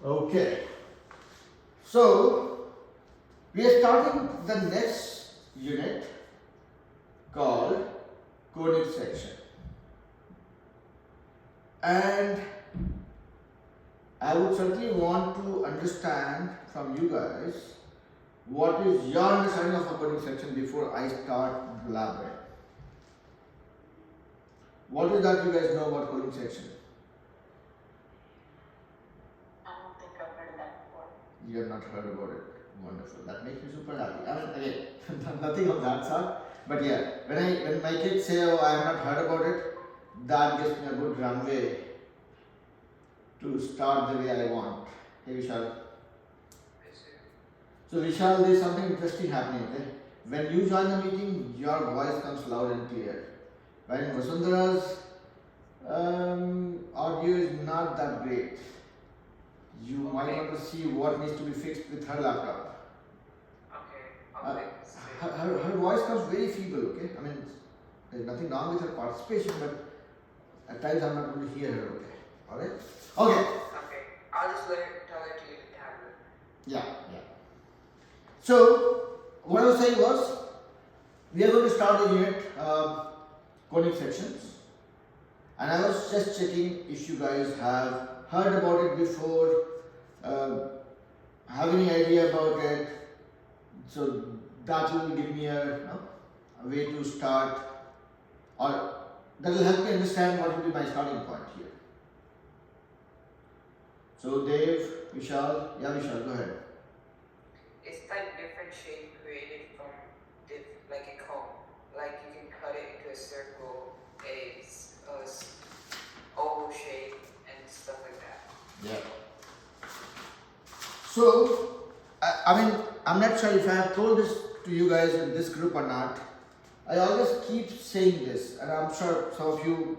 Okay, so we are starting the next unit called conic section, and I would certainly want to understand from you guys what is your understanding of a conic section before I start blabbering. What is that you guys know about conic section? You have not heard about it. Wonderful. That makes me super happy. I mean, again, nothing of that sort. But yeah, when my kids say, "Oh, I have not heard about it," that gives me a good runway to start the way I want. Hey, Vishal. So Vishal, there is something interesting happening. Okay, when you join the meeting, your voice comes loud and clear. When Vasundhara's audio is not that great. You might want to see what needs to be fixed with her laptop. Okay. Her voice comes very feeble, okay? I mean, there's nothing wrong with her participation, but at times I'm not going to hear her, okay? Alright? Okay. Okay. I'll just tell her to use the tablet. Yeah. So, what I was saying was, we are going to start the unit conic sections. And I was just checking if you guys have heard about it before, have any idea about it. So that will give me a way to start, or that will help me understand what will be my starting point here. So Dave, Vishal, Vishal, go ahead. It's like different shape created from like a cone. Like you can cut it into a circle, a oval shape, and stuff like that. Yeah. So, I mean, I'm not sure if I have told this to you guys in this group or not. I always keep saying this, and I'm sure some of you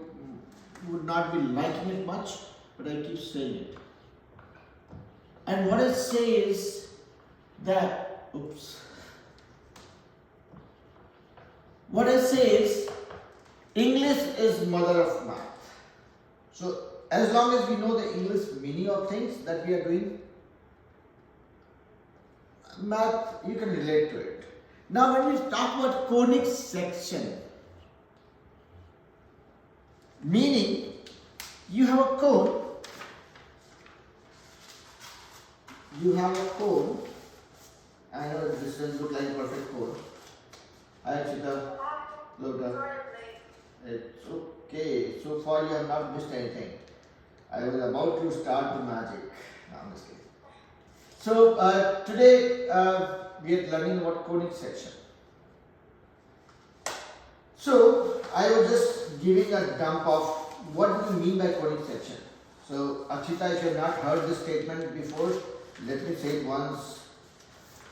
would not be liking it much, but I keep saying it. And what I say is that, what I say is, English is mother of math. So, as long as we know the English meaning of things that we are doing, math, you can relate to it. Now, when we talk about conic section, meaning you have a cone, I know this doesn't look like a perfect cone. Hi, Chita. Look down. It's okay. So far, you have not missed anything. I was about to start the magic. No, I'm just kidding. So today we are learning about conic section. So I was just giving a dump of what do you mean by conic section. So Achita, if you have not heard this statement before, let me say it once.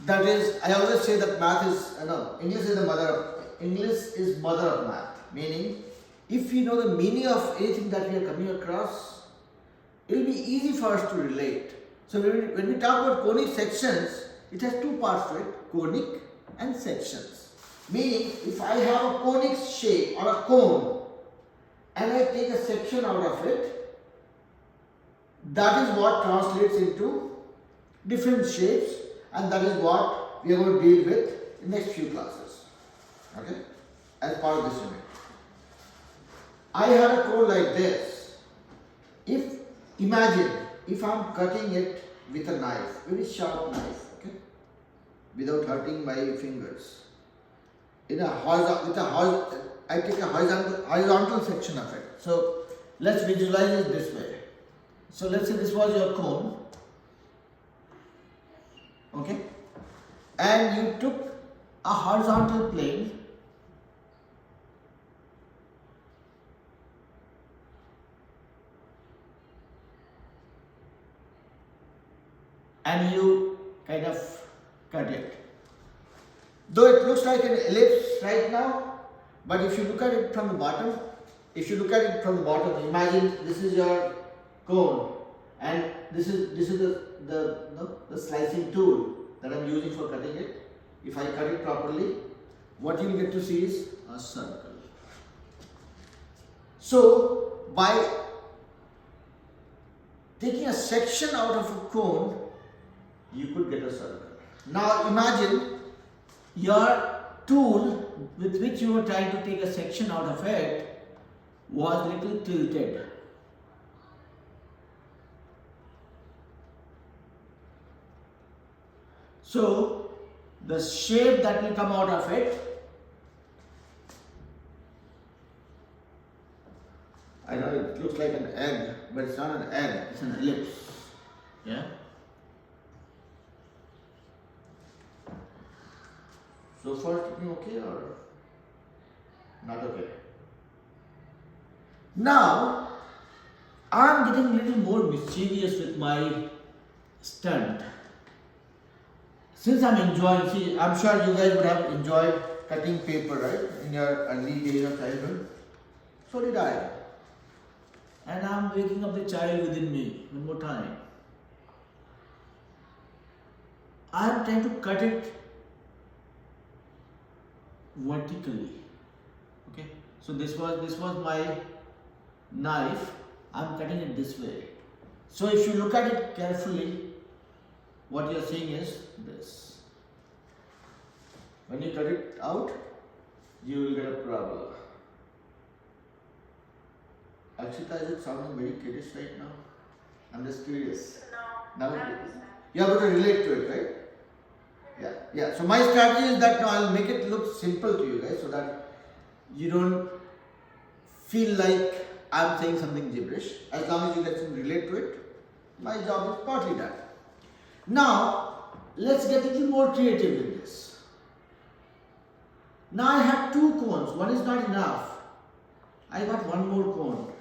That is, I always say that math is English is mother of math. Meaning, if we know the meaning of anything that we are coming across, it will be easy for us to relate. So when we talk about conic sections, it has two parts to it, conic and sections. Meaning, if I have a conic shape or a cone and I take a section out of it, that is what translates into different shapes, and that is what we are going to deal with in the next few classes. Okay? As part of this unit. I had a cone like this. Imagine if I am cutting it with a knife, very sharp knife, okay, without hurting my fingers. I take a horizontal section of it. So let's visualize it this way. So let's say this was your cone, okay, and you took a horizontal plane and you kind of cut it. Though it looks like an ellipse right now, but if you look at it from the bottom, imagine this is your cone and this is the slicing tool that I'm using for cutting it. If I cut it properly, what you will get to see is a circle. So by taking a section out of a cone, you could get a circle. Now imagine your tool with which you were trying to take a section out of it was little tilted. So the shape that will come out of it, I know it looks like an egg, but it's not an egg, it's an ellipse. Yeah? So far looking okay or not okay? Now I'm getting a little more mischievous with my stunt. Since I'm enjoying, see, I'm sure you guys would have enjoyed cutting paper, right, in your early days of childhood. So did I. And I'm waking up the child within me one more time. I'm trying to cut it vertically. Okay, so this was my knife. I'm cutting it this way. So if you look at it carefully, what you're seeing is this. When you cut it out, you will get a parabola. Akshita, is it sounding very kiddish right now? I'm just curious. No, Now I understand. you have to relate to it, right? Yeah. So my strategy is that now I'll make it look simple to you guys so that you don't feel like I'm saying something gibberish. As long as you guys can relate to it, my job is partly done. Now, let's get a little more creative with this. Now I have two cones. One is not enough. I got one more cone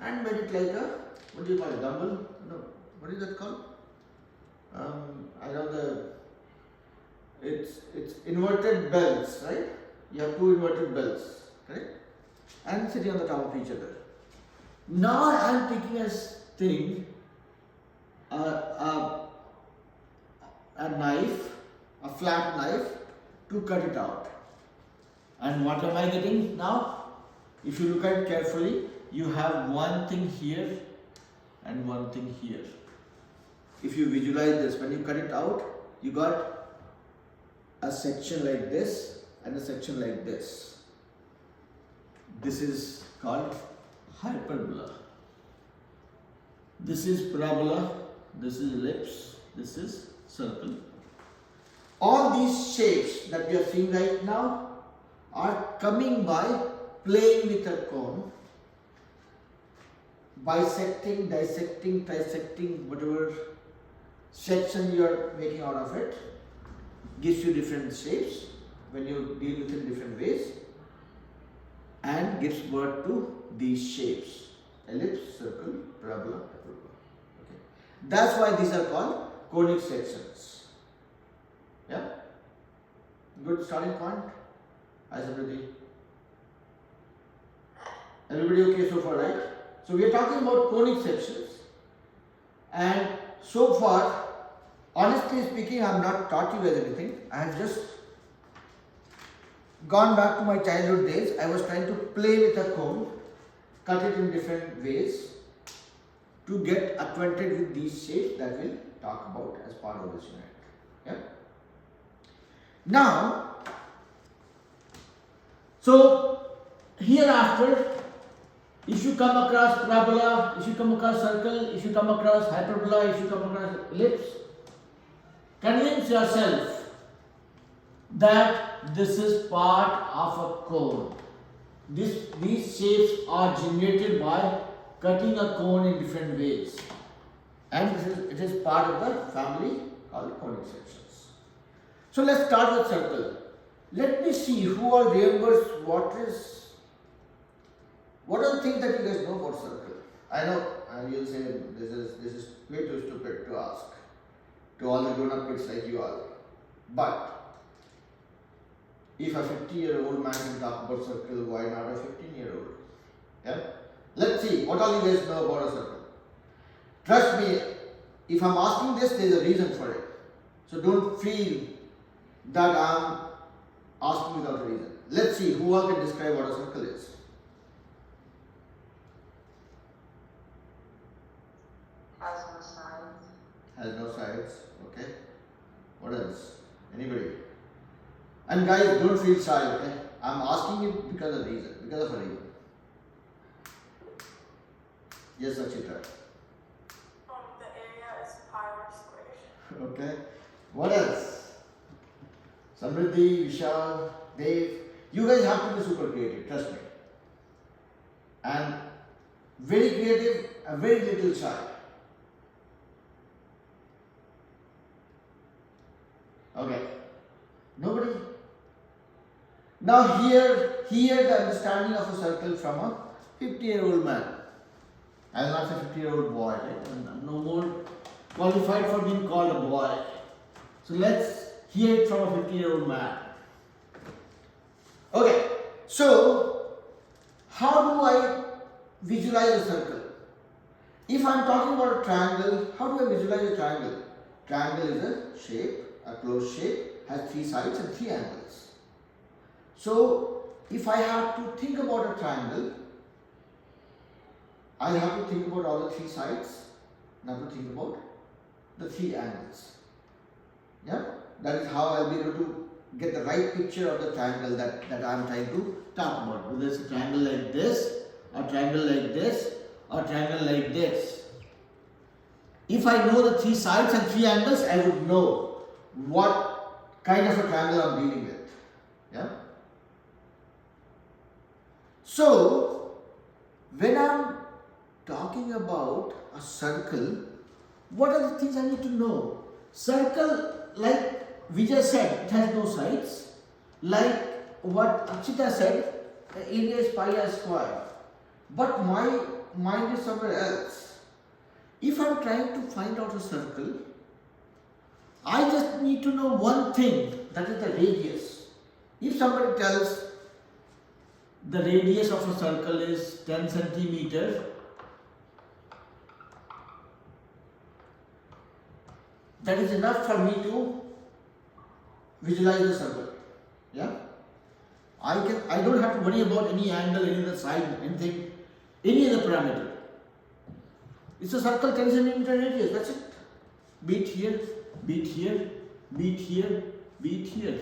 and made it like a, what do you call it, dumbbell? No, what is that called? I know it's inverted bells, right? You have two inverted bells, correct? And sitting on the top of each other. Now I am taking a thing, a knife, a flat knife, to cut it out. And what am I getting now? If you look at it carefully, you have one thing here and one thing here. If you visualize this, when you cut it out, you got a section like this and a section like this. This is called hyperbola. This is parabola, this is ellipse, this is circle. All these shapes that we are seeing right now are coming by playing with a cone, bisecting, dissecting, trisecting, whatever section you are making out of it, gives you different shapes when you deal with it in different ways, and gives birth to these shapes: ellipse, circle, parabola, hyperbola. Okay. That's why these are called conic sections. Yeah? Good starting point? How's everybody? Everybody okay so far, right? So we are talking about conic sections, and so far, honestly speaking, I have not taught you guys anything. I have just gone back to my childhood days. I was trying to play with a cone, cut it in different ways to get acquainted with these shapes that we'll talk about as part of this unit. Yeah? Now, so hereafter, if you come across parabola, if you come across circle, if you come across hyperbola, if you come across ellipse, convince yourself that this is part of a cone. These shapes are generated by cutting a cone in different ways, and it is part of the family called conic sections. So let's start with circle. Let me see who all remembers what are the things that you guys know about circle. I know, and you'll say this is way too stupid to ask to all the grown-up kids like you all. But if a 50-year-old man can talk about circle, why not a 15-year-old? Yeah? Let's see what all you guys know about a circle. Trust me, if I'm asking this, there's a reason for it. So don't feel that I'm asking without a reason. Let's see who all can describe what a circle is. no sides. Has no sides. Okay. What else? Anybody? And guys, don't feel shy. Okay. I'm asking it because of reason. Because of a reason. Yes, Achita. The area is pi r squared. Okay. What else? Samriddhi, Vishal, Dave. You guys have to be super creative. Trust me. And very creative, and very little shy. Okay. Nobody? Now here the understanding of a circle from a 50-year-old man. I will not say 50-year-old boy, right? I'm no more qualified for being called a boy. So let's hear it from a 50-year-old man. Okay, so how do I visualize a circle? If I am talking about a triangle, how do I visualize a triangle? Triangle is a shape, a closed shape, has 3 sides and 3 angles. So if I have to think about a triangle, I have to think about all the 3 sides, and I have to think about the 3 angles. Yeah, that is how I'll be able to get the right picture of the triangle that I am trying to talk about. Whether it's a triangle like this, a triangle like this, or a triangle like this. If I know the 3 sides and 3 angles, I would know what kind of a triangle I'm dealing with. Yeah. So when I'm talking about a circle, what are the things I need to know? Circle, like we just said, it has no sides. Like what Akshita said, the area is pi r square. But my mind is somewhere else. If I'm trying to find out a circle, I just need to know one thing, that is the radius. If somebody tells the radius of a circle is 10 centimeters, that is enough for me to visualize the circle. Yeah? I don't have to worry about any angle, any other side, anything, any other parameter. It's a circle 10 centimeter radius, that's it. Beat here, beat here, beat here, beat here.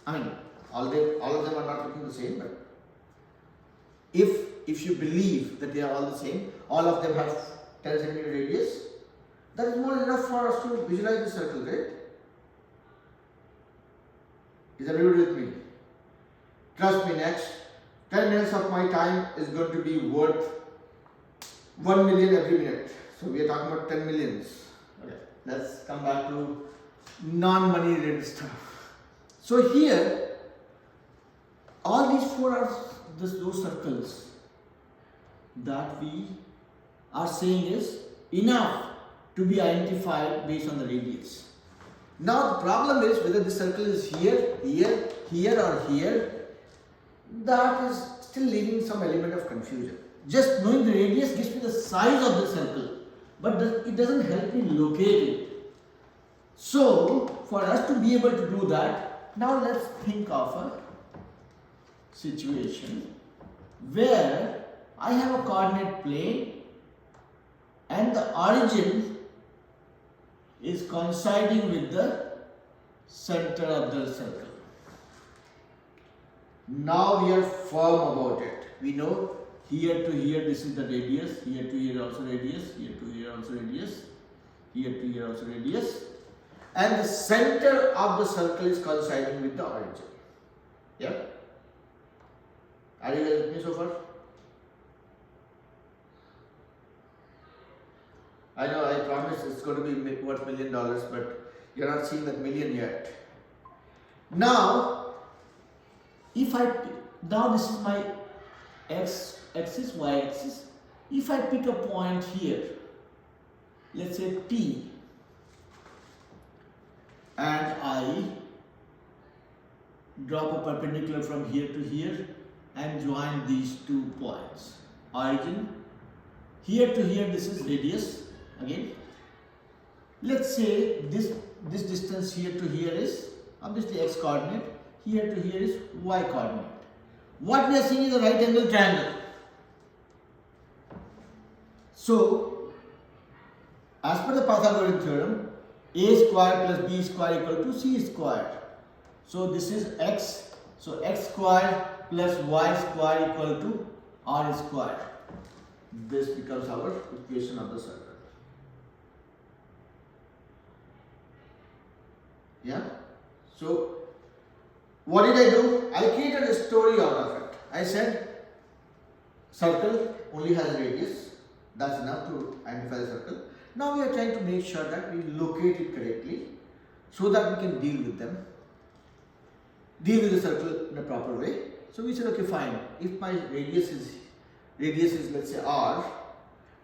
I mean, all of them are not looking the same, but if you believe that they are all the same, all of them have 10 centimeter radius, that is more than enough for us to visualize the circle, right? Is everybody with me? Trust me, next 10 minutes of my time is going to be worth 1 million every minute. So we are talking about 10 millions. Okay, let's come back to non-money related stuff. So here, all these 4 are those circles that we are saying is enough to be identified based on the radius. Now the problem is whether the circle is here, here, here or here. That is still leaving some element of confusion. Just knowing the radius gives me the size of the circle, but it doesn't help me locate it. So for us to be able to do that, now let's think of a situation where I have a coordinate plane and the origin is coinciding with the center of the circle. Now we are firm about it. We know here to here this is the radius, here to here also radius, here to here also radius, here to here also radius, and the center of the circle is coinciding with the origin. Yeah? Are you guys with me so far? I know I promise it's going to be worth $1 million, but you're not seeing that million yet. Now, now this is my x axis, y axis. If I pick a point here, let's say P, and I drop a perpendicular from here to here and join these 2 points. Origin, here to here this is radius again. Let's say this distance here to here is obviously x coordinate, here to here is y coordinate. What we are seeing is a right angle triangle. So As per the Pythagorean theorem, a square plus b square equal to c square. So this is x. So x square plus y square equal to r square. This becomes our equation of the circle. Yeah. So what did I do? I created a story out of it. I said circle only has a radius. That's enough to identify the circle. Now we are trying to make sure that we locate it correctly so that we can deal with them. Deal with the circle in a proper way. So we said, okay, fine. If my radius is let's say r,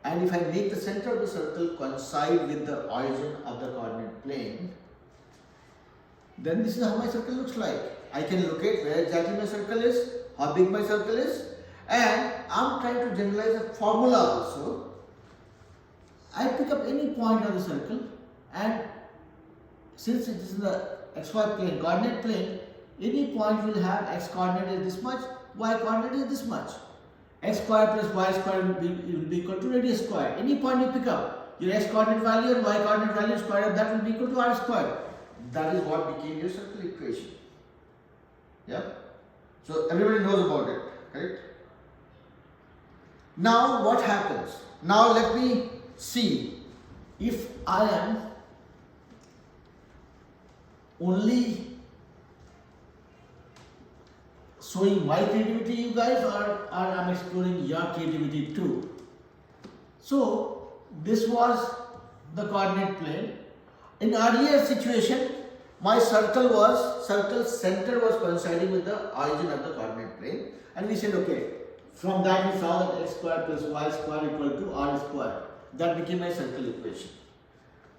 and if I make the center of the circle coincide with the origin of the coordinate plane, then this is how my circle looks like. I can locate where exactly my circle is, how big my circle is, and I'm trying to generalize a formula also. I pick up any point on the circle, and since it is in the xy plane, coordinate plane, any point will have x coordinate is this much, y coordinate is this much. X square plus y square will be equal to radius square. Any point you pick up, your x coordinate value and y coordinate value square of that will be equal to r square. That is what became your circle equation. Yeah. So everybody knows about it, correct? Now what happens? Now let me see if I am only showing my creativity, you guys, or I'm exploring your creativity too. So this was the coordinate plane. In earlier situation, my circle center was coinciding with the origin of the coordinate plane, and we said, okay, from that we saw that x square plus y square equal to r square. That became my circle equation.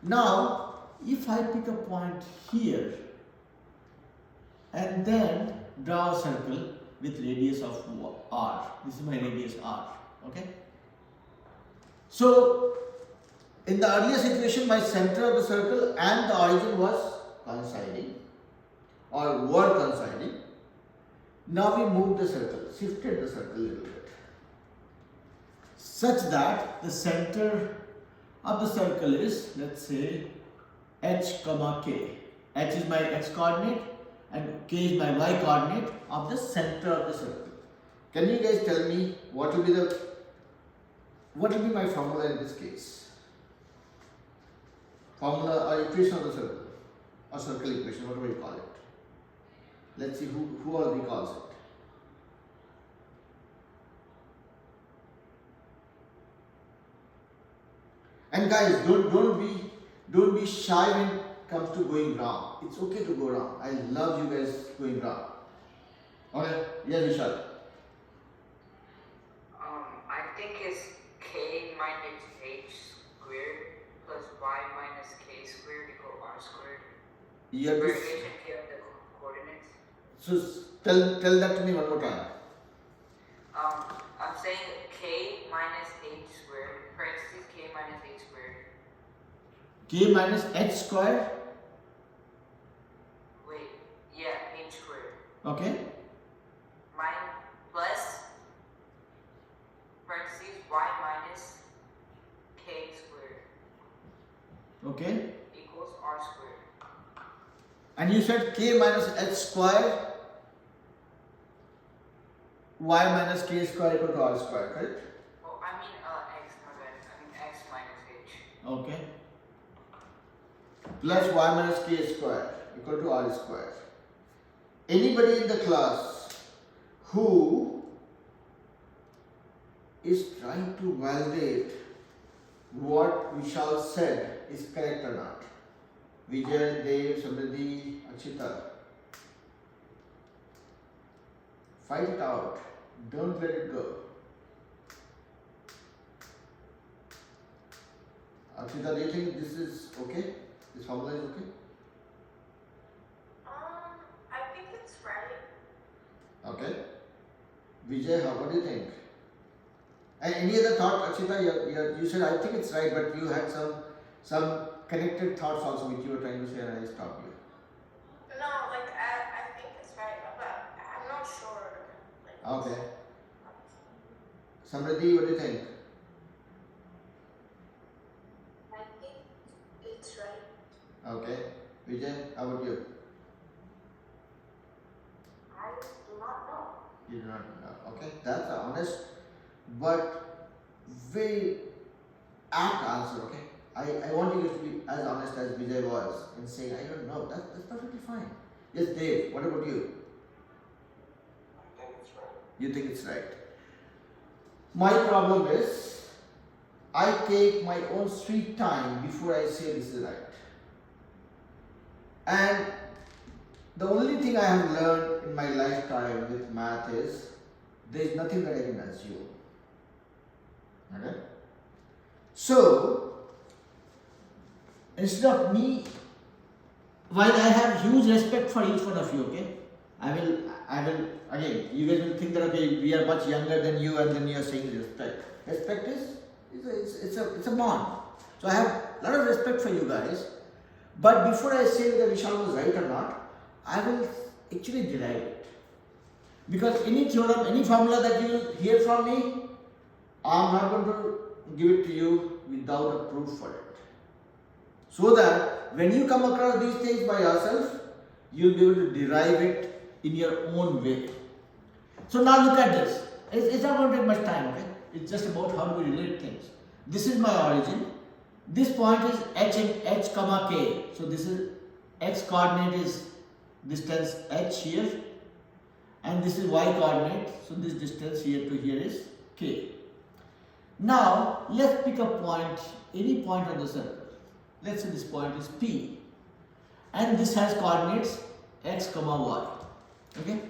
Now, if I pick a point here and then draw a circle with radius of r, this is my radius r, okay? So, in the earlier situation, my center of the circle and the origin was coinciding or were coinciding. Now we moved the circle, shifted the circle a little bit, such that the center of the circle is, let's say, h comma k. H is my x coordinate and k is my y coordinate of the center of the circle. Can you guys tell me what will be my formula in this case? Formula or equation of the circle, or circle equation, whatever you call it. Let's see who all recalls it. And guys, don't be shy when it comes to going wrong. It's okay to go wrong. I love you guys going wrong. Okay, yes, Vishal. I think it's k minus h squared plus y minus k squared equal r squared. Yeah, Where h and k are the coordinates. so tell that to me one more time. I'm saying k minus h squared, parentheses k minus h squared. K minus h square. Wait, yeah, h squared. Okay. Mine plus parentheses y minus k squared Okay. equals r squared. And you said k minus h square, y minus k square equal to r square, correct? Oh, I mean x, my bad. I mean x minus h. Okay. Plus y minus k square equal to r square. Anybody in the class who is trying to validate what Vishal said is correct or not? Vijay, Dev, Samriddhi, Achita. Fight it out. Don't let it go. Achita, do you think this is okay? This formula is okay? I think it's right. Okay. Vijay, what do you think? And any other thought, Achita? You said I think it's right, but you had some connected thoughts also which you were trying to say, and I stopped you. No, like I think it's right, but I'm not sure. Like, Okay. Samriddhi, what do you think? I think Okay. Vijay, how about you? I do not know. You do not know. Okay, that's an honest but very apt answer. Okay, I want you to be as honest as Vijay was in saying I don't know. That's perfectly fine. Yes, Dave. What about you? I think it's right. You think it's right. My problem is I take my own sweet time before I say this is right. And the only thing I have learned in my lifetime with math is there is nothing that I can assume. Okay? So, instead of me, while I have huge respect for each one of you, okay, I will, again, you guys will think that, okay, we are much younger than you and then you are saying respect. Respect it's a bond. So I have a lot of respect for you guys. But before I say whether Vishal was right or not, I will actually derive it. Because any theorem, any formula that you will hear from me, I am not going to give it to you without a proof for it. So that when you come across these things by yourself, you will be able to derive it in your own way. So now look at this. It's not going to take much time, okay? It's just about how do we relate things. This is my origin. This point is h comma k. So this is x coordinate is distance h here, and this is y coordinate. So this distance here to here is k. Now let's pick a point, any point on the circle. Let's say this point is P, and this has coordinates x comma y. Okay.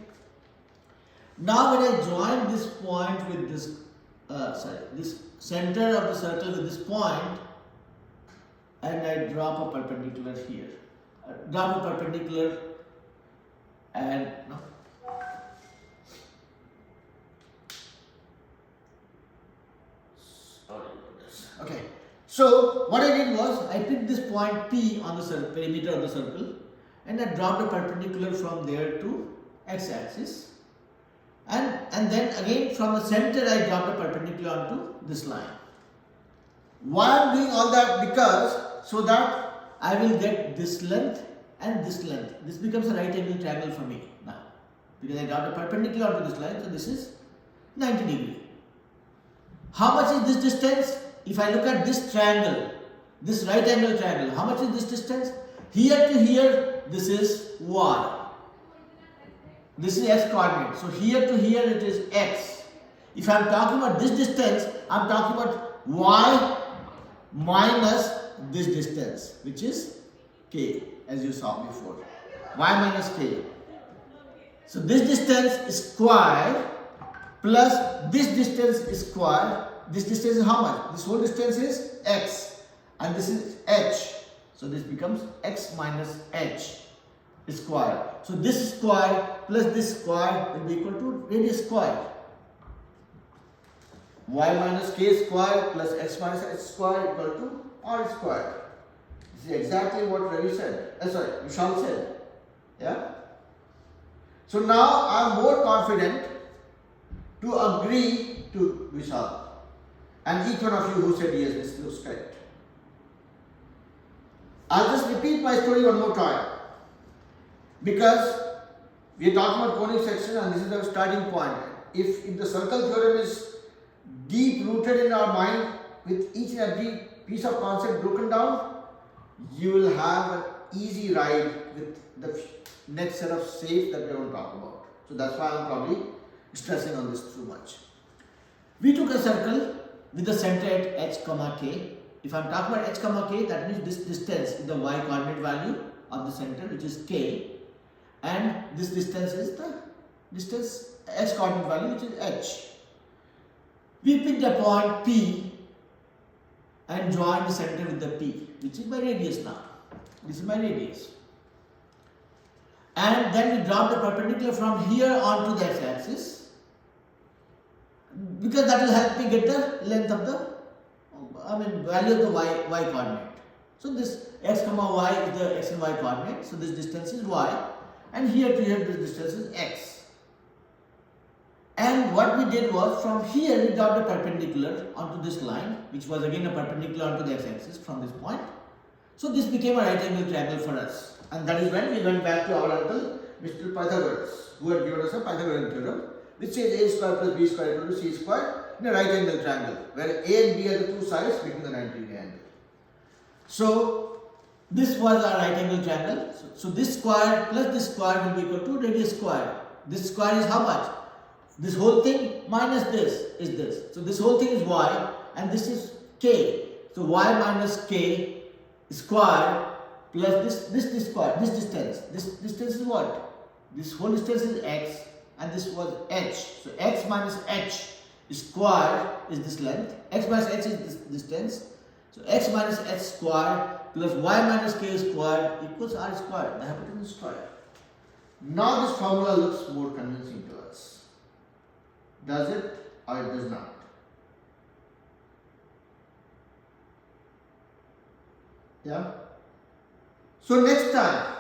Now when I join this point with this, this center of the circle with this point, and I drop a perpendicular here. Drop a perpendicular and no. Sorry about this. Okay. So what I did was I picked this point P on the perimeter of the circle and I dropped a perpendicular from there to x-axis. And then again from the center I dropped a perpendicular onto this line. Why I am doing all that? Because so that I will get this length and this length. This becomes a right angle triangle for me now. Because I dropped a perpendicular onto this line, so this is 90 degree. How much is this distance? If I look at this triangle, this right angle triangle, how much is this distance? Here to here, this is y. This is x coordinate. So here to here it is x. If I am talking about this distance, I am talking about y minus this distance, which is k, as you saw before. Y minus k. So this distance is square plus this distance is square. This distance is how much? This whole distance is x and this is h. So this becomes x minus h square. So this square plus this square will be equal to radius square. Y minus k square plus x minus h square equal to r square. This is exactly what Ravi said. Vishal said. Yeah. So now I am more confident to agree to Vishal. And each one of you who said yes, this looks correct. I'll just repeat my story one more time. Because we are talking about conic section and this is our starting point. If the circle theorem is deep rooted in our mind with each and every piece of concept broken down, you will have an easy ride with the next set of shapes that we are going to talk about. So that's why I'm probably stressing on this too much. We took a circle with the center at h comma k. If I'm talking about h comma k, that means this distance is the y coordinate value of the center, which is k, and this distance is the distance x coordinate value, which is h. We picked a point P and joined the center with the P, which is my radius now. This is my radius. And then we dropped the perpendicular from here onto the x-axis, because that will help me get the length of the, value of the y coordinate. So this x comma y is the x and y coordinate. So this distance is y, and here to here this distance is x. And what we did was from here we dropped a perpendicular onto this line, which was again a perpendicular onto the x-axis from this point. So this became a right angle triangle for us, and that is when we went back to our uncle Mr. Pythagoras, who had given us a Pythagorean theorem, which says a square plus b square equal to c square in a right angle triangle, where a and b are the two sides making the 90-degree angle. So this was our right angle triangle. So this square plus this square will be equal to radius square. This square is how much? This whole thing minus this is this. So this whole thing is y and this is k. So y minus k square plus this square, this distance. This distance is what? This whole distance is x and this was h. So x minus h square is this length. X minus h is this distance. So x minus h square plus y minus k square equals r square, the hypotenuse square. Now this formula looks more convincing to us. Does it or it does not? Yeah? So next time,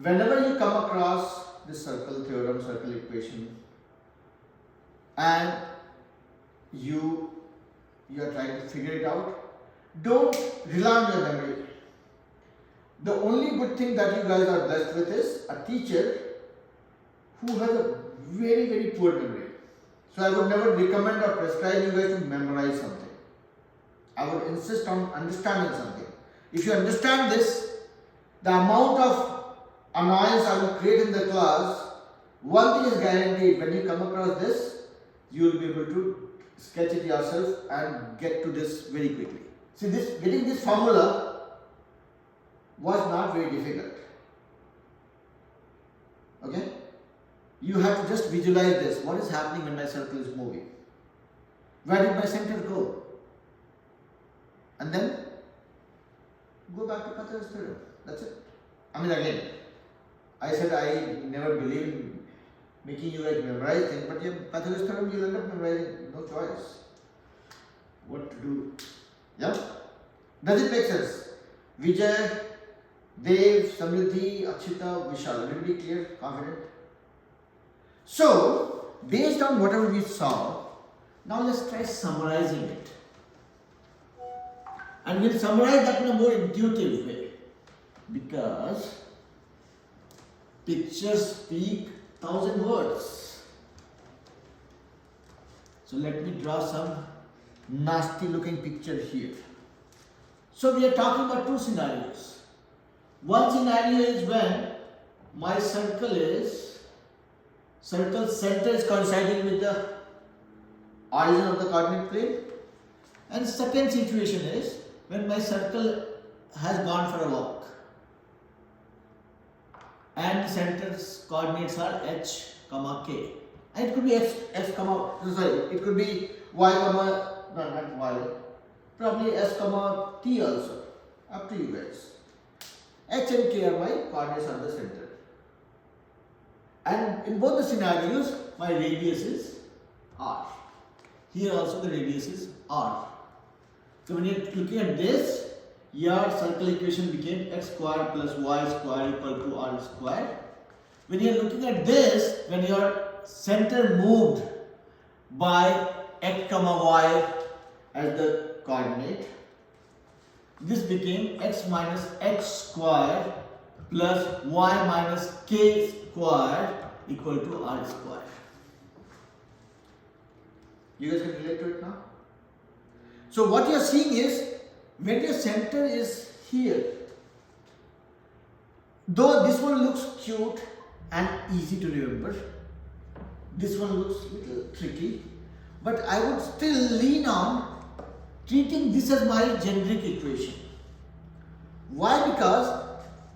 whenever you come across this circle theorem, circle equation, and you are trying to figure it out, don't rely on your memory. The only good thing that you guys are blessed with is a teacher who has a very, very poor memory. So I would never recommend or prescribe you guys to memorize something. I would insist on understanding something. If you understand this, the amount of annoyance I will create in the class, one thing is guaranteed: when you come across this, you will be able to sketch it yourself and get to this very quickly. See, getting this formula was not very difficult. Okay? You have to just visualize this. What is happening when my circle is moving? Where did my center go? And then go back to Pythagoras theorem. That's it. I mean, again, I said I never believe in making you guys memorize things, but yeah, Pythagoras theorem you'll end up memorizing, no choice. What to do? Yeah? Does it make sense? Vijay, Dev, Samriddhi, Akshita, Vishal. Everybody clear? Confident? So, based on whatever we saw, now let's try summarizing it. And we'll summarize that in a more intuitive way. Because pictures speak 1,000 words. So let me draw some nasty looking picture here. So we are talking about two scenarios. One scenario is when my circle center is coinciding with the origin of the coordinate plane. And second situation is when my circle has gone for a walk and the center's coordinates are h, k. And it could be it could be y, not y, probably s, t also. Up to you guys. H and k are my coordinates of the center. And in both the scenarios, my radius is r. Here also the radius is r. So when you're looking at this, your circle equation became x square plus y square equal to r square. When you're looking at this, when your center moved by x, y as the coordinate, this became x minus h square plus y minus k square equal to r square. You guys can relate to it now? So what you are seeing is, when your center is here, though this one looks cute and easy to remember, this one looks a little tricky, but I would still lean on treating this as my generic equation. Why? Because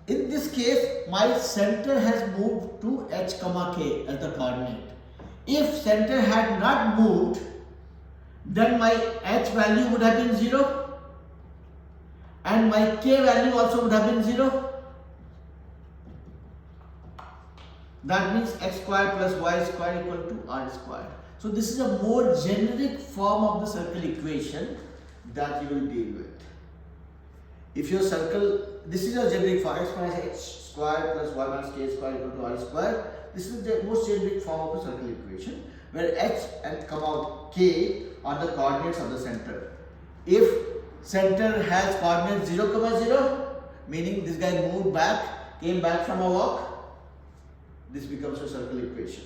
in this case, my center has moved to h, k as the coordinate. If center had not moved, then my h value would have been 0 and my k value also would have been 0. That means x square plus y square equal to r square. So this is a more generic form of the circle equation that you will deal with. If your circle, this is your generic form, x minus h square plus y minus k square equal to r square. This is the most generic form of a circle equation, where h and k are the coordinates of the center. If center has coordinate 0, 0, meaning this guy moved back, came back from a walk. This becomes a circle equation.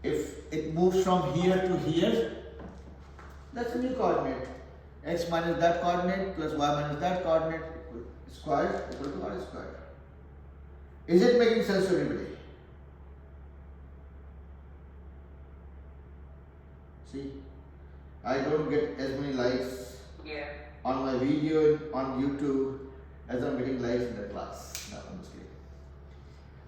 If it moves from here to here, that's a new coordinate. X minus that coordinate plus y minus that coordinate squared equal to r squared. Is it making sense to everybody? See, I don't get as many likes Yeah. on my video on YouTube as I'm getting likes in the class. No, I'm just kidding.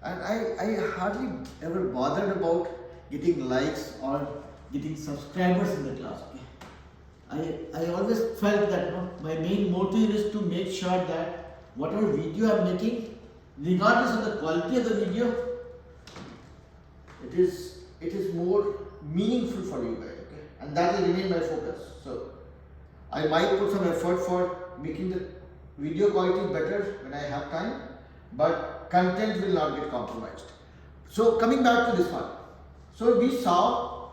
And I hardly ever bothered about getting likes or getting subscribers in the class. Okay? I always felt that my main motive is to make sure that whatever video I'm making, regardless of the quality of the video, it is more meaningful for you guys, okay? And that will remain my focus. So I might put some effort for making the video quality better when I have time, but content will not get compromised. So coming back to this one. So we saw,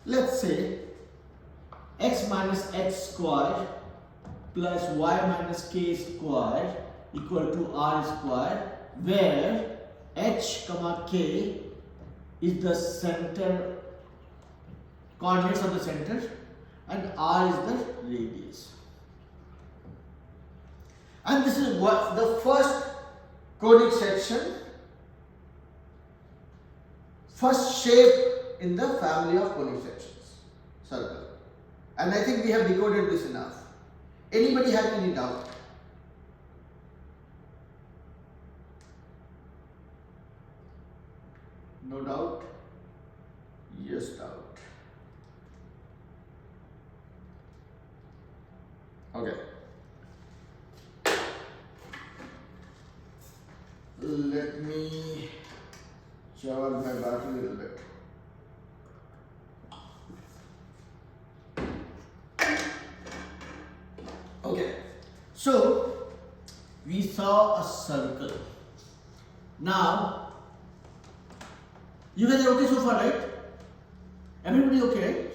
let's say, x minus x squared plus y minus k squared equal to r squared, where h comma k is the center, coordinates of the center, and r is the radius. And this is what the first conic section, first shape in the family of conic sections, circle. And I think we have decoded this enough. Anybody have any doubt? No doubt? Yes, doubt. Okay. Let me charge my battery a little bit. Okay, so we saw a circle. Now, you guys are okay so far, right? Everybody okay,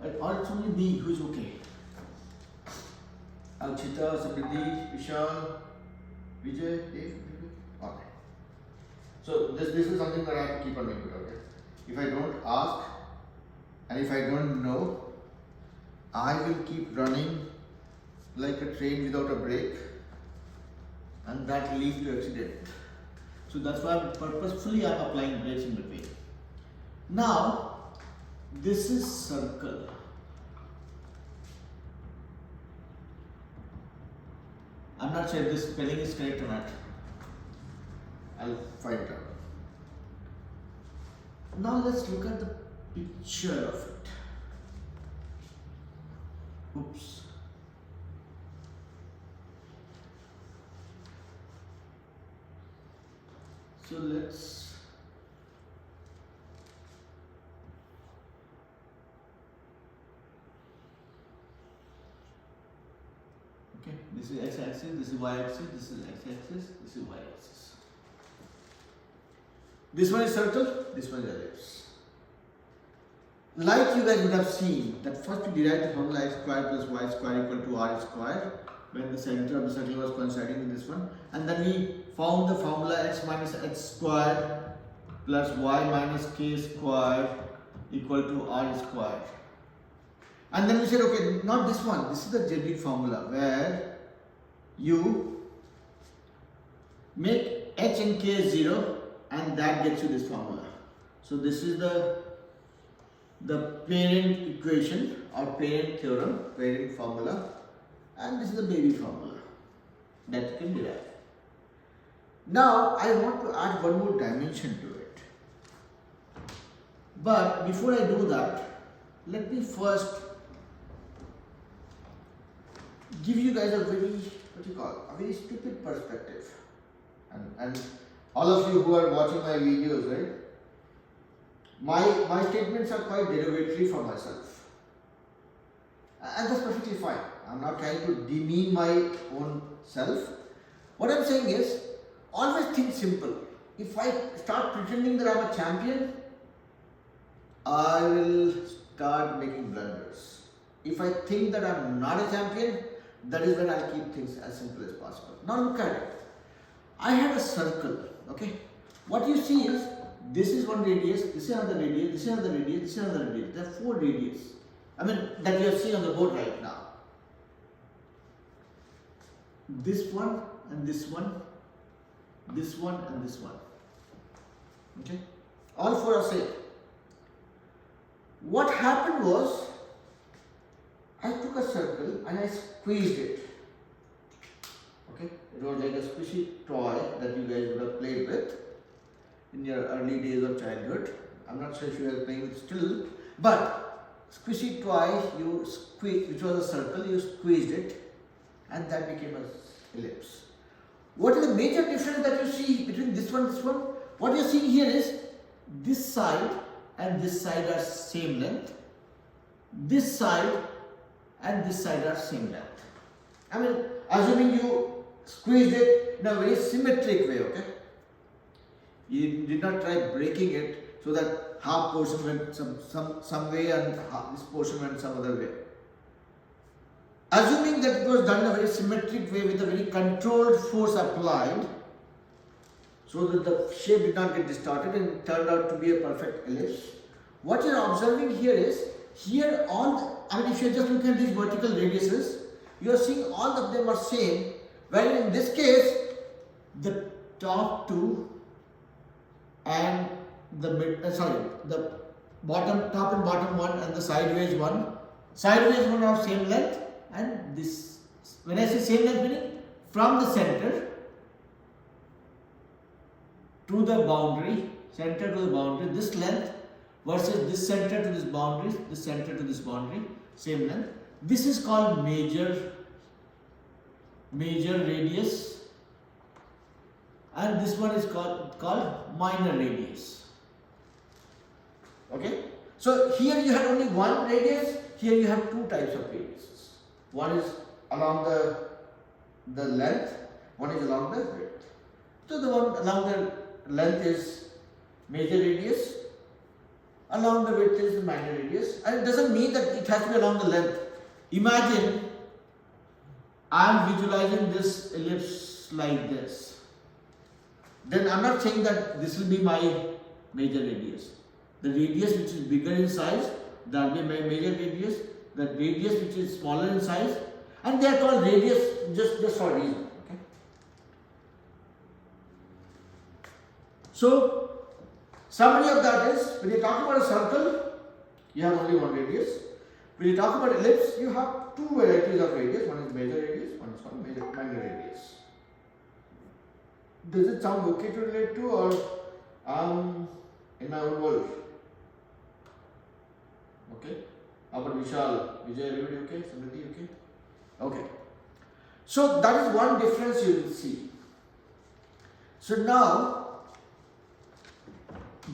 right? Or it's only me who is okay. Alchita, Samriddhi, Vishal, Vijay, Dave, okay. So this is something that I have to keep on doing, okay? If I don't ask and if I don't know, I will keep running like a train without a brake, and that leads to accident. So that's why purposefully I'm applying brakes in between. Now, this is circle. I'm not sure if this spelling is correct or not. I'll find out. Now let's look at the picture of it. Oops. So let's okay, this is x-axis, this is y-axis, this is x-axis, this is y-axis. This one is circle, this one is ellipse. Like you guys would have seen that first we derived the formula x squared plus y squared equal to r squared when the center of the circle was coinciding with this one, and then we found the formula x minus x squared plus y minus k squared equal to r squared. And then we said, okay, not this one, this is the generic formula where you make h and k 0 and that gets you this formula. So this is the parent equation or parent theorem, parent formula, and this is the baby formula that you can derive. Now I want to add one more dimension to it. But before I do that, let me first give you guys a very, a very stupid perspective. And all of you who are watching my videos, right? My statements are quite derogatory for myself. And that's perfectly fine. I'm not trying to demean my own self. What I'm saying is, always think simple. If I start pretending that I'm a champion, I will start making blunders. if I think that I'm not a champion, that is when I'll keep things as simple as possible. Now look at it. I have a circle, okay? What you see is, this is one radius, this is another radius, this is another radius, this is another radius. There are 4 radius. I mean, that you are seeing on the board right now. This one and this one, this one and this one. Okay? All 4 are same. What happened was, I took a circle and I squeezed it. Okay? It was like a squishy toy that you guys would have played with in your early days of childhood. I'm not sure if you are playing with still, but squishy toy, you squeezed, which was a circle, you squeezed it and that became an ellipse. What is the major difference that you see between this one and this one? What you are seeing here is, this side and this side are same length. This side and this side are same length. I mean, assuming you squeezed it in a very symmetric way, okay? You did not try breaking it so that half portion went some way and this portion went some other way. Assuming that it was done in a very symmetric way with a very controlled force applied, so that the shape did not get distorted and it turned out to be a perfect ellipse. What you are observing here is, here all, I mean, if you are just looking at these vertical radiuses, you are seeing all of them are same, while in this case, the top 2 and the the bottom, top and bottom one and the sideways one are same length, and this, when I say same length, meaning from the center to the boundary, center to the boundary, this length versus this center to this boundary, this center to this boundary, same length. This is called major radius, and this one is called minor radius. Okay? So here you had only one radius, here you have 2 types of radiuses. One is along the length, one is along the width. So the one along the length is major radius, along the width is the minor radius, and it doesn't mean that it has to be along the length. Imagine I am visualizing this ellipse like this. Then I am not saying that this will be my major radius. The radius which is bigger in size, that will be my major radius. The radius which is smaller in size, and they are called radius just for a reason. Okay? So, summary of that is, when you talk about a circle, you have only one radius. When you talk about ellipse, you have 2 varieties of radius. One is major radius, one is called minor radius. Does it sound okay to relate to, or in my own world? Okay. How about Vishal? Vijay, everybody okay? Samriddhi okay? Okay. So that is one difference you will see. So now,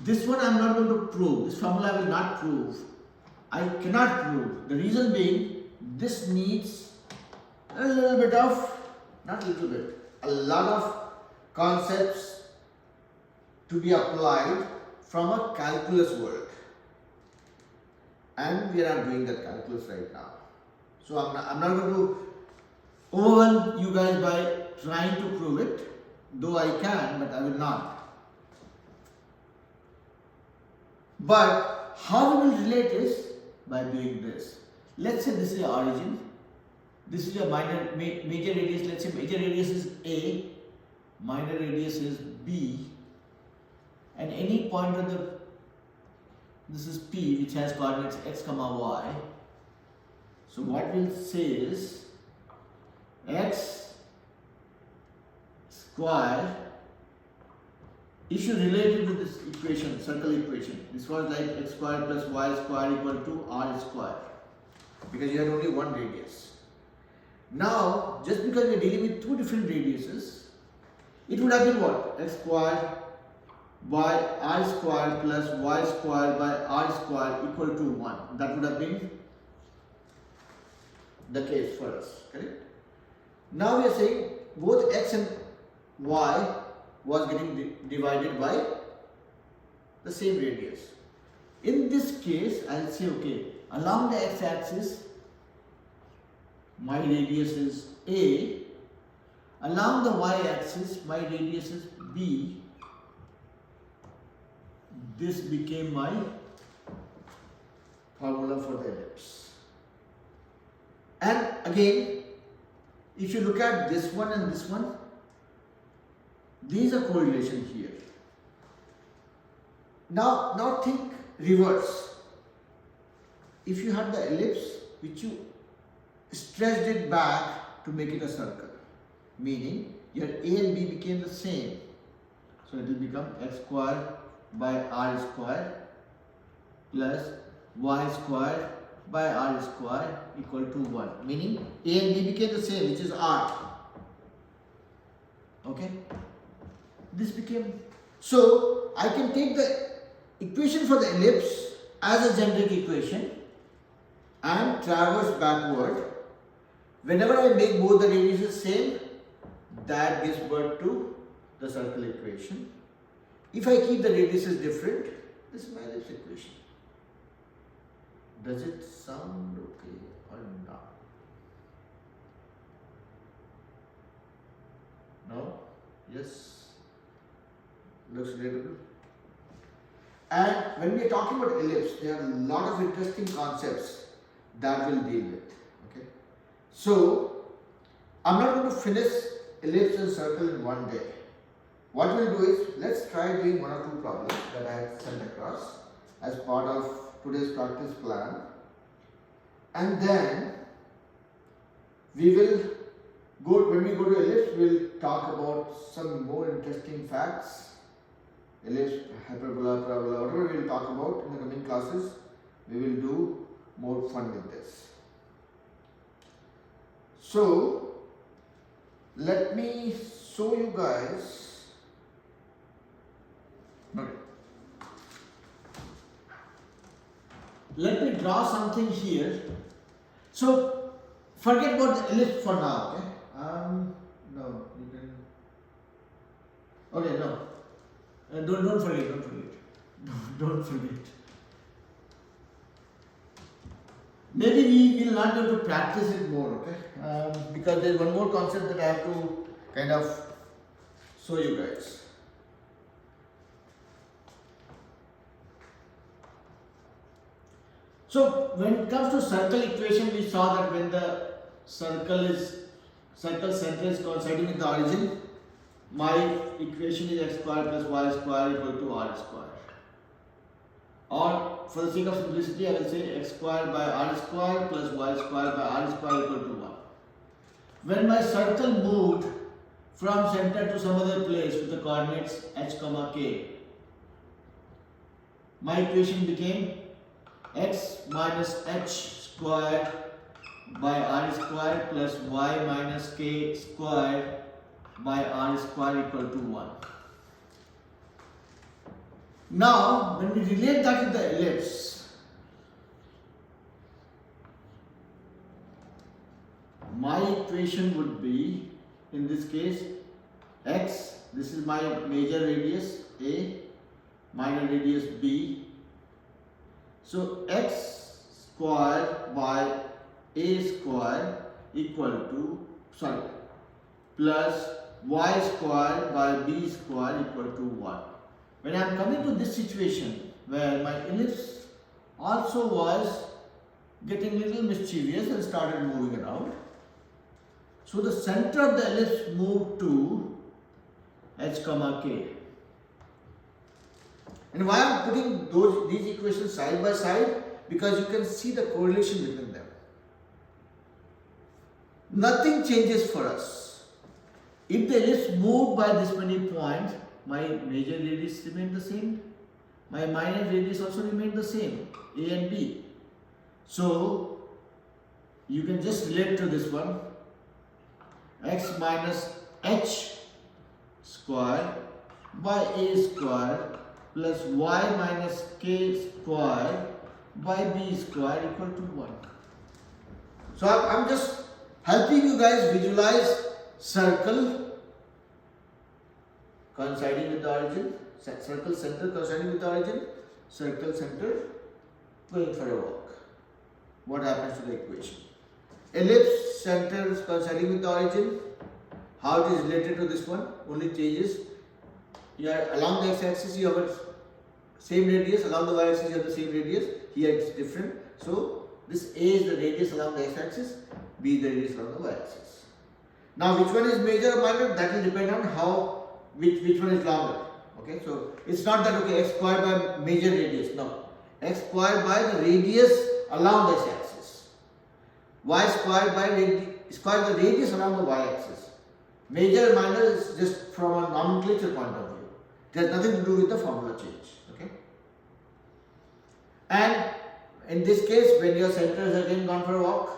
this one I am not going to prove. This formula I will not prove. I cannot prove. The reason being, this needs a little bit of, not a little bit, a lot of concepts to be applied from a calculus world. And we are not doing that calculus right now. So I'm not going to overwhelm you guys by trying to prove it, though I can, but I will not. But how we will relate is by doing this. Let's say this is your origin, this is your major radius. Let's say major radius is A, minor radius is B, and any point on the, this is P, which has coordinates x comma y. So what we'll say is x square, if you relate it to this equation, circle equation, this was like x square plus y square equal to r square, because you had only one radius. Now, just because we are dealing with 2 different radiuses, it would have been what? X square by r square plus y square by r square equal to 1. That would have been the case for us, correct? Now we are saying both x and y was getting divided by the same radius. In this case, I will say, okay, along the x-axis, my radius is A. Along the y-axis, my radius is B. This became my formula for the ellipse. And again, if you look at this one and this one, there is a correlation here. Now think reverse. If you had the ellipse which you stretched it back to make it a circle, meaning your A and B became the same. So it will become x square by r square plus y square by r square equal to 1. Meaning A and B became the same, which is r. Okay? This became, so I can take the equation for the ellipse as a generic equation and traverse backward. Whenever I make both the radiuses same, that gives birth to the circle equation. If I keep the radiuses different, this is my ellipse equation. Does it sound okay or not? No? Yes? Looks relatable? And when we are talking about ellipse, there are a lot of interesting concepts that we'll deal with. Okay? So, I'm not going to finish ellipse and circle in one day. What we'll do is, let's try doing one or two problems that I have sent across as part of today's practice plan. And then, we will go, when we go to ellipse, we'll talk about some more interesting facts. Ellipse, hyperbola, parabola, whatever we will talk about in the coming classes, we will do more fun with this. So, let me show you guys. Okay. Let me draw something here. So, forget about the ellipse for now, okay? No, you can. Okay, no. Don't forget. Don't forget. Maybe we will not be able to practice it more, okay? Because there is one more concept that I have to kind of show you guys. So when it comes to circle equation, we saw that when the circle center is coinciding with the origin, my equation is x square plus y square equal to r square. Or for the sake of simplicity, I will say x square by r square plus y square by r square equal to 1. When my circle moved from center to some other place with the coordinates h comma k, my equation became x minus h square by r square plus y minus k square by r square equal to 1. Now, when we relate that with the ellipse, my equation would be, in this case, x, this is my major radius A, minor radius B. So, x square by A square equal to, plus y square by b square equal to 1. When I am coming to this situation where my ellipse also was getting little mischievous and started moving around, so the center of the ellipse moved to h comma k. And why I am putting these equations side by side? Because you can see the correlation between them. Nothing changes for us. If the ellipse moved by this many points, my major radius remained the same, my minor radius also remained the same, A and B. So, you can just relate to this one, x minus h square by A square plus y minus k square by b square equal to 1. So, I'm just helping you guys visualize circle coinciding with the origin, circle center coinciding with the origin, circle center going for a walk. What happens to the equation? ellipse center coinciding with the origin. How it is related to this one? Only changes. Here along the x-axis you have a same radius, along the y-axis you have the same radius. Here it's different. So this A is the radius along the x-axis, B is the radius along the y-axis. Now which one is major or minor? That will depend on how which one is longer. Okay, so it's not that okay x squared by major radius. No, x squared by the radius along the x-axis. Y squared by the radius along the y-axis. Major or minor is just from a nomenclature point of view. It has nothing to do with the formula change. Okay. And in this case, when your center is again gone for a walk,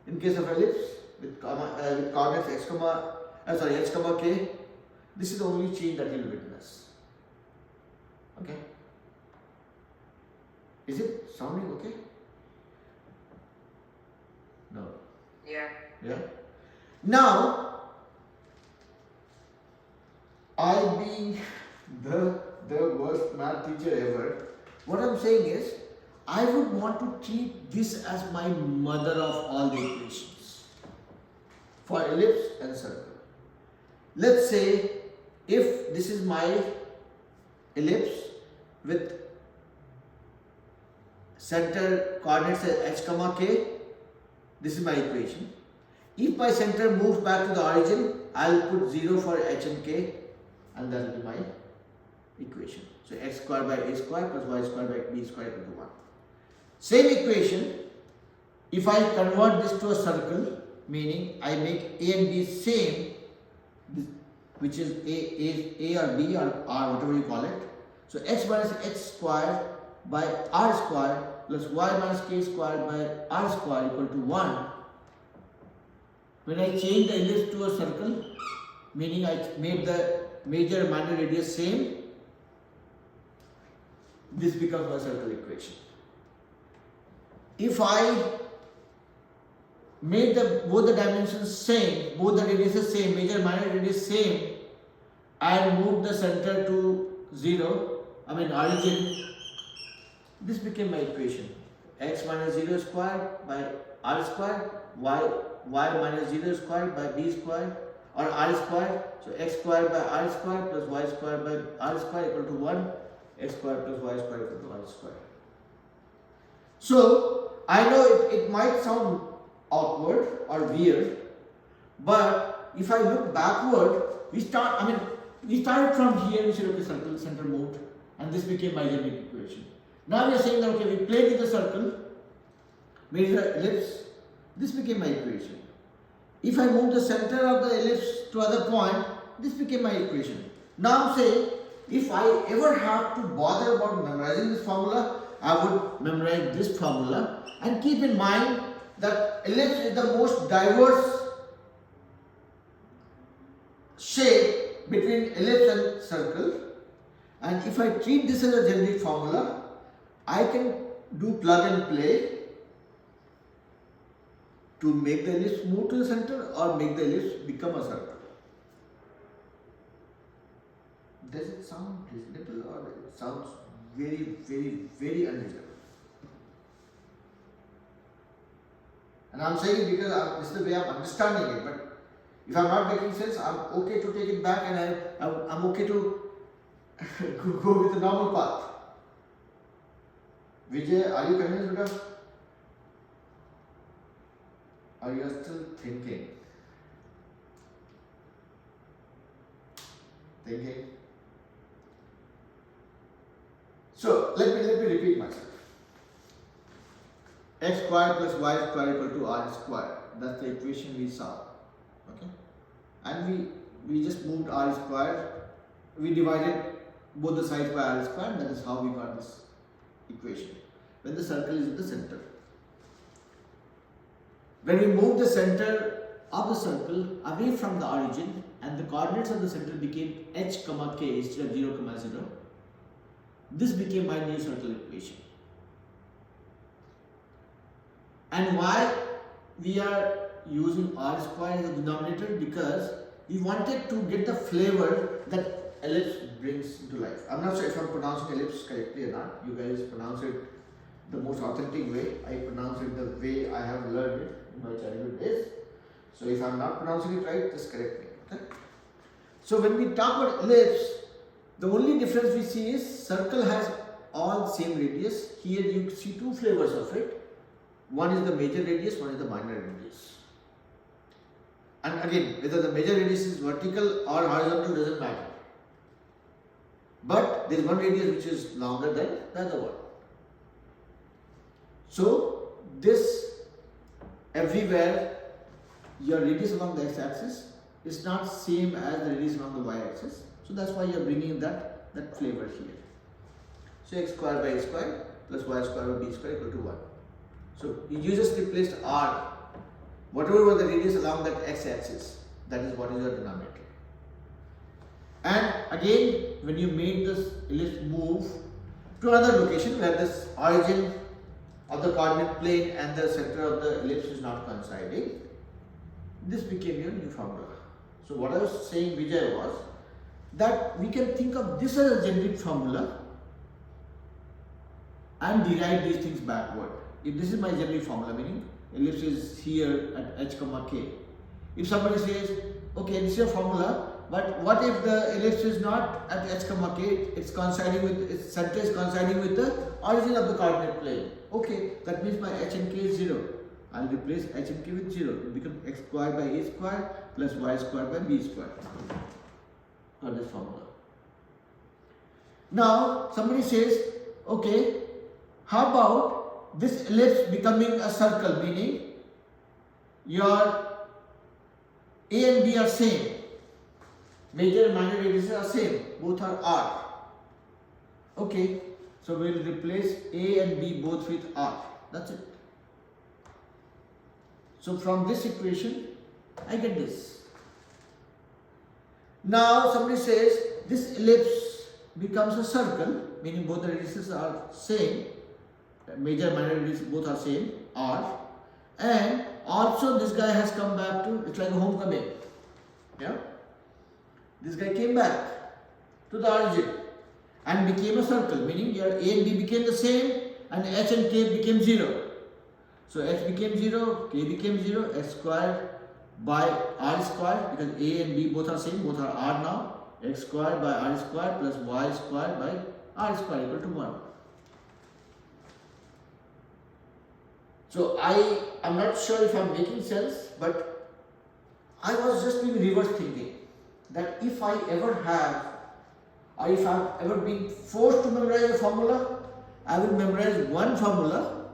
in case of ellipse with coordinates h comma k, this is the only change that you will witness. Okay. Is it sounding okay? No. Yeah. Yeah. Now, I being the worst math teacher ever, what I'm saying is, I would want to treat this as my mother of all the equations for ellipse and circle. Let's say if this is my ellipse with center coordinates h comma k, this is my equation. If my center moves back to the origin, I'll put 0 for h and k, and that will be my equation. So x squared by a squared plus y squared by b squared equal to 1. Same equation, if I convert this to a circle, meaning I make a and b same, which is a or b or r, whatever you call it. So x minus h squared by r squared plus y minus k squared by r squared equal to 1. When I change the ellipse to a circle, meaning I made the major and minor radius same, this becomes my circle equation. If I made both the dimensions same, both the radiuses same, major and minor radius same, and moved the center to 0, origin, this became my equation. X minus 0 squared by r squared, y minus 0 squared by b squared, or r squared. So x squared by r squared plus y squared by r squared equal to 1, x squared plus y squared equal to r squared. So I know it might sound awkward or weird, but if I look backward, we started from here, we said okay, circle, center moved, and this became my generic equation. Now we are saying that okay, we played with the circle, made the ellipse, this became my equation. If I move the center of the ellipse to other point, this became my equation. Now I'm saying, if I ever have to bother about memorizing this formula, I would memorize this formula, and keep in mind that ellipse is the most diverse shape between ellipse and circle, and if I treat this as a generic formula, I can do plug and play to make the ellipse move to the center or make the ellipse become a circle. Does it sound reasonable or it sounds very, very, very unreasonable? And I'm saying it because this is the way I'm understanding it, but if I'm not making sense, I'm okay to take it back, and I'm okay to go with the normal path. Vijay, are you convinced, Buddha? Or you are still thinking? So let me repeat myself. X squared plus y squared equal to r squared. That's the equation we saw. Okay, and we just moved r squared. We divided both the sides by r squared. That is how we got this equation. When the circle is in the center. When we move the center of the circle away from the origin, and the coordinates of the center became h comma k instead of 0 comma 0, this became my new circle equation. And why we are using r squared as a denominator? Because we wanted to get the flavor that ellipse brings into life. I'm not sure if I'm pronouncing ellipse correctly or not. You guys pronounce it the most authentic way. I pronounce it the way I have learned it. in my childhood days. So if I am not pronouncing it right, just correct me. Okay? So when we talk about ellipse, the only difference we see is circle has all same radius. Here you see two flavors of it. One is the major radius, one is the minor radius. And again, whether the major radius is vertical or horizontal doesn't matter. But there is one radius which is longer than the other one. So this everywhere, your radius along the x-axis is not same as the radius along the y-axis. So that's why you are bringing that flavor here. So x square by a square plus y square by b square equal to 1. So you just replaced r. Whatever was the radius along that x-axis, that is what is your denominator. And again, when you made this ellipse move to another location where this origin of the coordinate plane and the center of the ellipse is not coinciding, this became your new formula. So what I was saying, Vijay, was that we can think of this as a generic formula and derive these things backward. If this is my generic formula, meaning ellipse is here at h comma k. If somebody says, okay, this is your formula, but what if the ellipse is not at h comma k, it's coinciding with, its center is coinciding with the origin of the coordinate plane. Okay, that means my h and k is 0. I'll replace h and k with 0. It becomes x square by a square plus y square by b square for this formula. Now, somebody says, okay, how about this ellipse becoming a circle, meaning your a and b are same. Major and minor radiuses are same, both are r. Okay, so we will replace a and b both with r. That's it. So from this equation, I get this. Now somebody says this ellipse becomes a circle, meaning both the radiuses are same. Major and minor radiuses both are same, r. And also this guy has come back to, it's like a homecoming. Yeah. This guy came back to the origin and became a circle, meaning your a and b became the same and h and k became 0. So h became 0, k became 0, x square by r square, because a and b both are same, both are r now, x square by r square plus y square by r square equal to 1. So I am not sure if I am making sense, but I was just doing reverse thinking. That if I ever have, or if I have ever been forced to memorize a formula, I will memorize one formula,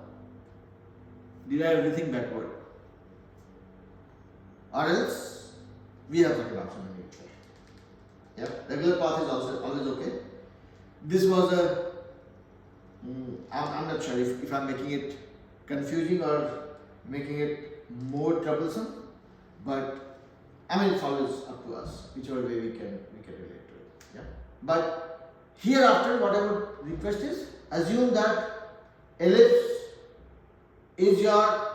derive everything backward. Or else, we have second option immediately. Yep, regular path is also always okay. This was a, I'm not sure if I'm making it confusing or making it more troublesome, but I mean, it's always up to us, whichever way we can relate to it. Yeah. But hereafter, what I would request is, assume that ellipse is your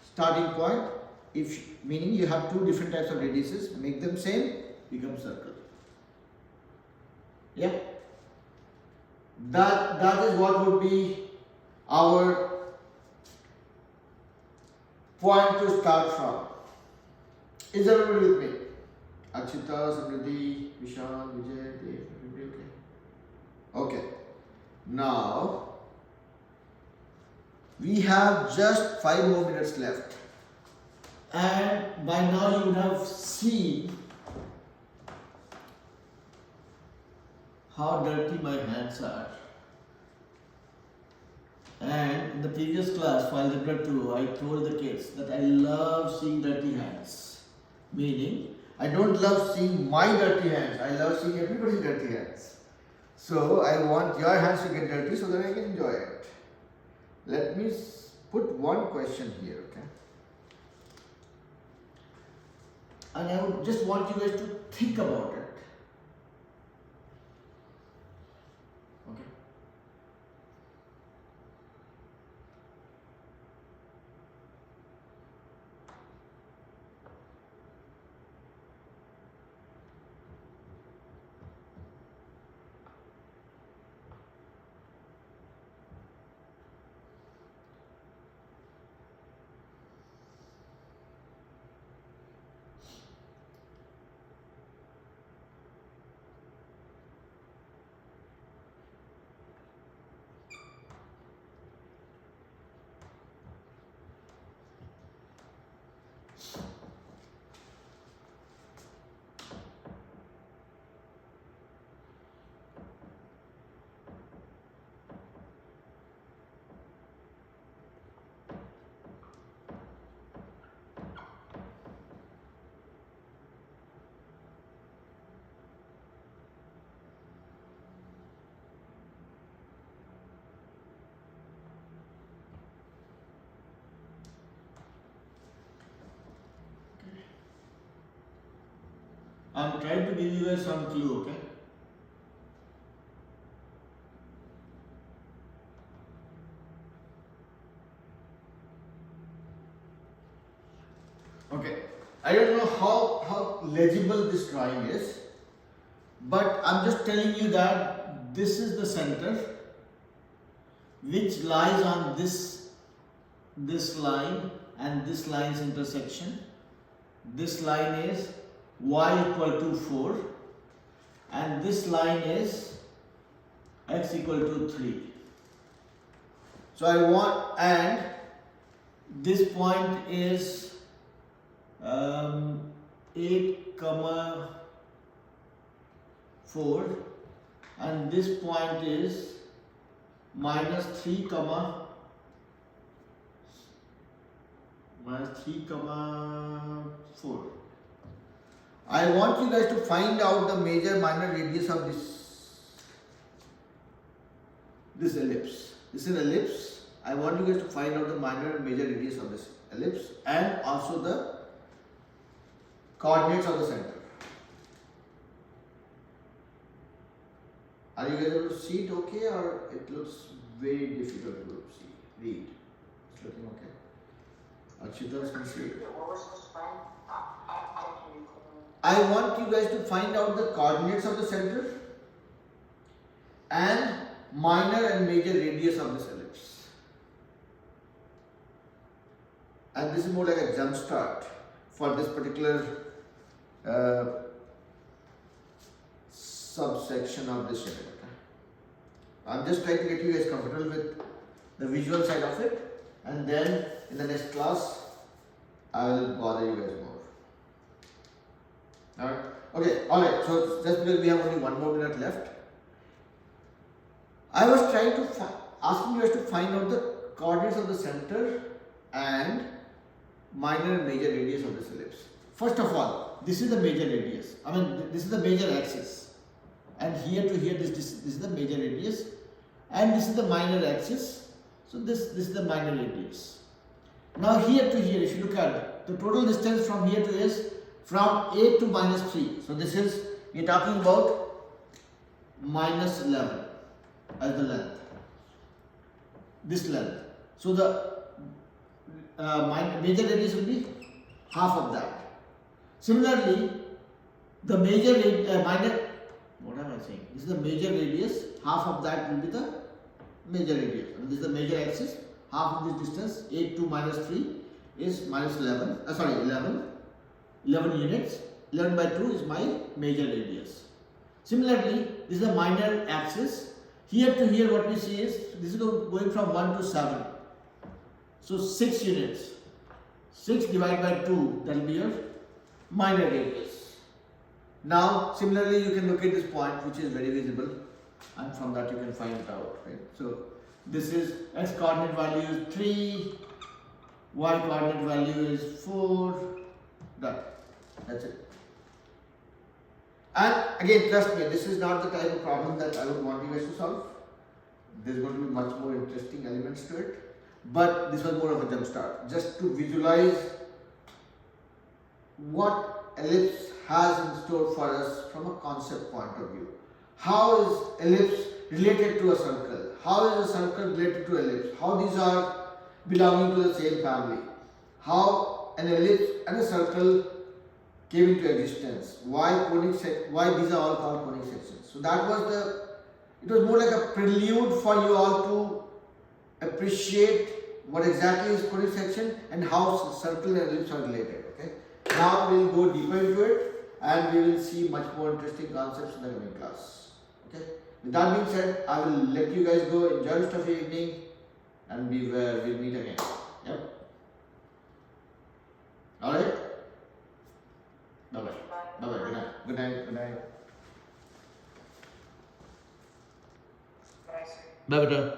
starting point. If meaning you have two different types of radiuses, make them same, become circle. Yeah. That is what would be our point to start from. Is everybody with me? Achita, Samriddhi, Vishal, Vijay, Dave, everybody okay? Okay. Now, we have just 5 more minutes left. And by now you would have seen how dirty my hands are. And in the previous class, for Algebra 2, I told the kids that I love seeing dirty hands. Meaning, I don't love seeing my dirty hands, I love seeing everybody's dirty hands. So, I want your hands to get dirty so that I can enjoy it. Let me put one question here, okay? And I would just want you guys to think about it. Okay? I'm trying to give you guys some clue, okay? Okay, I don't know how legible this drawing is, but I'm just telling you that this is the center which lies on this line and this line's intersection. This line is y equal to 4 and this line is x equal to 3. So I want, and this point is 8 comma 4 and this point is minus 3 comma 4. I want you guys to find out the major minor radius of this ellipse. This is an ellipse. I want you guys to find out the minor and major radius of this ellipse and also the coordinates of the center. Are you guys able to see it okay, or it looks very difficult to read? It's looking okay. Akshita can see it. What was this from? I can read. I want you guys to find out the coordinates of the center and minor and major radius of this ellipse. And this is more like a jump start for this particular subsection of this unit. I'm just trying to get you guys comfortable with the visual side of it, and then in the next class I will bother you guys more. Alright? Okay, alright, so just because we have only 1 more minute left, I was trying to asking you guys to find out the coordinates of the center and minor and major radius of this ellipse. First of all, this is the major radius. I mean, this is the major axis, and here to here this is the major radius, and this is the minor axis. So this is the minor radius. Now here to here, if you look at it, the total distance from here to is from 8 to minus 3. So this is, we are talking about minus 11 as the length. This length. So the major radius will be half of that. Similarly, the minor, what am I saying? This is the major radius, half of that will be the major radius. And this is the major axis, half of this distance, 8 to minus 3 is minus 11, 11 units, 11 by 2 is my major radius. Similarly, this is the minor axis. Here to here what we see is, this is going from 1 to 7. So 6 units. 6 divided by 2, that will be your minor radius. Now, similarly, you can look at this point which is very visible, and from that you can find it out, right? So this is x coordinate value is 3, y coordinate value is 4, done. That's it. And again, trust me, this is not the type of problem that I would want you guys to solve. There's going to be much more interesting elements to it, but this was more of a jump start, just to visualize what ellipse has in store for us from a concept point of view. How is ellipse related to a circle? How is a circle related to ellipse? How these are belonging to the same family? How an ellipse and a circle came into existence? Why these are all called conic sections? So that was it was more like a prelude for you all to appreciate what exactly is conic section and how circle and ellipse are related. Okay. Now we will go deeper into it, and we will see much more interesting concepts in the coming class. Okay. With that being said, I will let you guys go. Enjoy the rest of your evening, and we'll meet again. Yep. All right. Bye bye. Bye bye. Good night. Good night. Good night. Bye, sir. Bye bye.